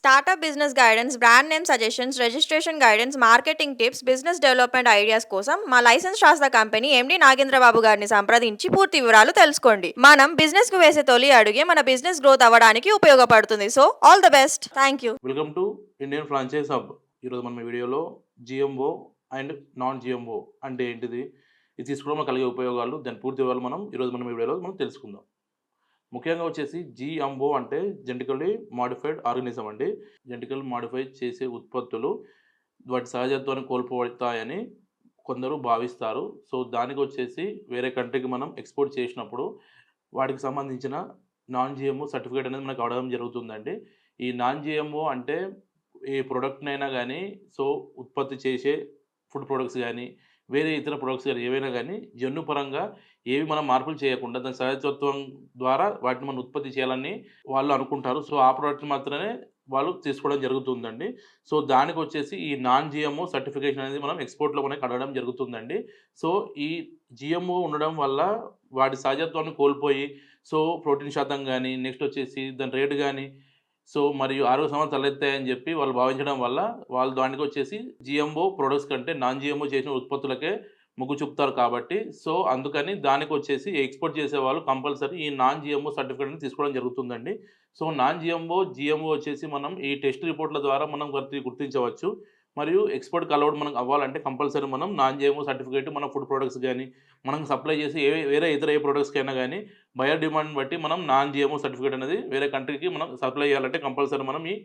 Startup business guidance, brand name suggestions, registration guidance, marketing tips, business development ideas కోసం మా licence శాస్త్ర company MD Nagendra Babu గారిని సంప్రదించి పూర్తి వివరాలు తెలుసుకోండి. మనం బిజినెస్ కు వేసే తొలి అడుగే మన బిజినెస్ గ్రోత్ అవ్వడానికి ఉపయోగపడుతుంది. So all the best. Thank you. Welcome to Indian franchise hub. ఈరోజు మనం ఈ వీడియోలో జిఎంఓ అండ్ నాన్ జిఎంఓ అంటే ఏంటిది, ఇది తీసుకోవడం కలిగే ఉపయోగాలు, దాని పూర్తి వివరాలు మనం ఈరోజు మనం ఈ వీడియోలో మనం తెలుసుకుందాం. ముఖ్యంగా వచ్చేసి జిఎంఓ అంటే జెనెటికల్లీ మాడిఫైడ్ ఆర్గానిజం అండి. జెనెటికల్ మాడిఫై చేసే ఉత్పత్తులు వాటి సహజత్వాన్ని కోల్పోతాయని కొందరు భావిస్తారు. సో దానికి వచ్చేసి వేరే కంట్రీకి మనం ఎక్స్పోర్ట్ చేసినప్పుడు వాటికి సంబంధించిన నాన్ జిఎంఓ సర్టిఫికేట్ అనేది మనకు అవడం జరుగుతుందండి. ఈ నాన్ జిఎంఓ అంటే ఏ ప్రోడక్ట్నైనా కానీ, సో ఉత్పత్తి చేసే ఫుడ్ ప్రొడక్ట్స్ కానీ, వేరే ఇతర ప్రొడక్ట్స్ కానీ ఏవైనా కానీ జన్యుపరంగా ఏవి మనం మార్పులు చేయకుండా దాని సహజత్వం ద్వారా వాటిని మనం ఉత్పత్తి చేయాలని వాళ్ళు అనుకుంటారు. సో ఆ ప్రోడక్ట్ మాత్రమే వాళ్ళు తీసుకోవడం జరుగుతుందండి. సో దానికి వచ్చేసి ఈ నాన్ జిఎంఓ సర్టిఫికేషన్ అనేది మనం ఎక్స్పోర్ట్‌లో మనకి అడగడం జరుగుతుందండి. సో ఈ జిఎంఓ ఉండడం వల్ల వాటి సహజత్వాన్ని కోల్పోయి, సో ప్రోటీన్ శాతం కానీ, నెక్స్ట్ వచ్చేసి దాని రేటు కానీ, సో మరియు ఆరోగ్య సమస్యలు తలెత్తాయని చెప్పి వాళ్ళు భావించడం వల్ల వాళ్ళు దానికి వచ్చేసి జిఎంఓ ప్రొడక్ట్స్ కంటే నాన్ జిఎంఓ చేసిన ఉత్పత్తులకే మొగ్గు చూపుతారు కాబట్టి, సో అందుకని దానికి వచ్చేసి ఎక్స్పోర్ట్ చేసేవాళ్ళు కంపల్సరీ ఈ నాన్ జిఎంఓ సర్టిఫికేట్‌ని తీసుకోవడం జరుగుతుందండి. సో నాన్ జిఎంఓ, జిఎంఓ వచ్చేసి మనం ఈ టెస్ట్ రిపోర్ట్‌ల ద్వారా మనం గుర్తించవచ్చు. మరియు ఎక్స్పోర్ట్‌కి అలౌడ్ మనం అవ్వాలంటే కంపల్సరీ మనం నాన్ జిఎంఓ సర్టిఫికేట్ మన ఫుడ్ ప్రొడక్ట్స్ గానీ, మనం సప్లై చేసే వేరే ఇతర ఏ ప్రొడక్ట్స్‌కైనా గానీ బయర్ డిమాండ్‌ని బట్టి మనం నాన్ జిఎంఓ సర్టిఫికేట్ అనేది వేరే కంట్రీకి మనం సప్లై చేయాలంటే కంపల్సరీ మనం ఈ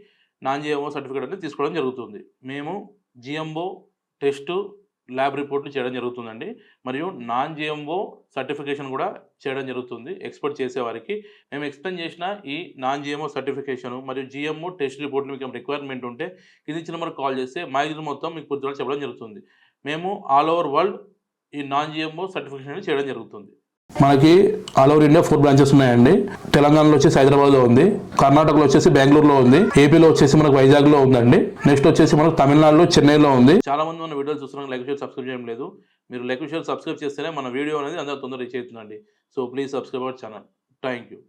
నాన్ జిఎంఓ సర్టిఫికేట్ అనేది తీసుకోవడం జరుగుతుంది. మేము జిఎంఓ టెస్టు, ల్యాబ్ రిపోర్ట్‌లు చేయడం జరుగుతుందండి. మరియు నాన్ జిఎంఓ సర్టిఫికేషన్ కూడా చేయడం జరుగుతుంది ఎక్స్పోర్ట్ చేసేవారికి. మేము ఎక్స్‌ప్లెయిన్ చేసిన ఈ నాన్ జిఎంఓ సర్టిఫికేషన్ మరియు జిఎంఓ టెస్ట్ రిపోర్ట్‌లు మీకు రిక్వైర్మెంట్ ఉంటే కింద ఇచ్చిన నెంబర్‌కి కాల్ చేస్తే మ్యాగజైన్ మొత్తం మీకు పూర్తి వివరాలు చెప్పడం జరుగుతుంది. మేము ఆల్ ఓవర్ వరల్డ్ ఈ నాన్ జిఎంఓ సర్టిఫికేషన్ అనేది చేయడం జరుగుతుంది. మనకి ఆల్ ఓవర్ ఇండియా 4 బ్రాంచెస్ ఉన్నాయండి. తెలంగాణలో వచ్చేసి హైదరాబాద్లో ఉంది, కర్ణాటకలో వచ్చేసి బెంగళూరులో ఉంది, ఏపీలో వచ్చేసి మనకు వైజాగ్లో ఉందండి, నెక్స్ట్ వచ్చేసి మనకు తమిళనాడులో చెన్నైలో ఉంది. చాలా మంది మన వీడియోలు చూస్తున్నారు, లైక్ షేర్ సబ్స్క్రైబ్ చేయడం లేదు. మీరు లైక్ షేర్ సబ్స్క్రైబ్ చేస్తేనే మన వీడియో అనేది అందరూ తొందరగా రీచ్ అవుతుందండి. So please subscribe our channel. Thank you.